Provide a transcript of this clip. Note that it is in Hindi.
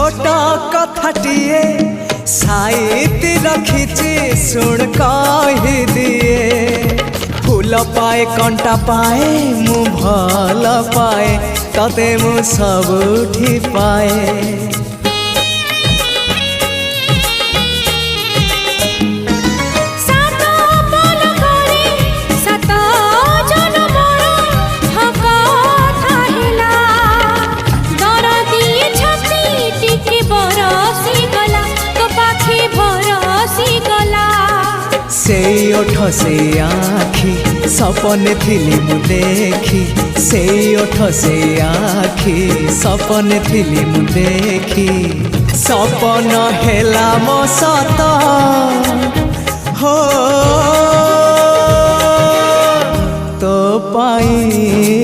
छोट कथाटिए साइती रखिछि सुन कहि दिए फूल पाए कंटा पाए मु भल पाए तते मु सबुठी पाए से ओठ से आखि सपने थिली मु देखी से ओठ से आखि सपने थिली मु देखी सपन हेला मो सत हो तो पाई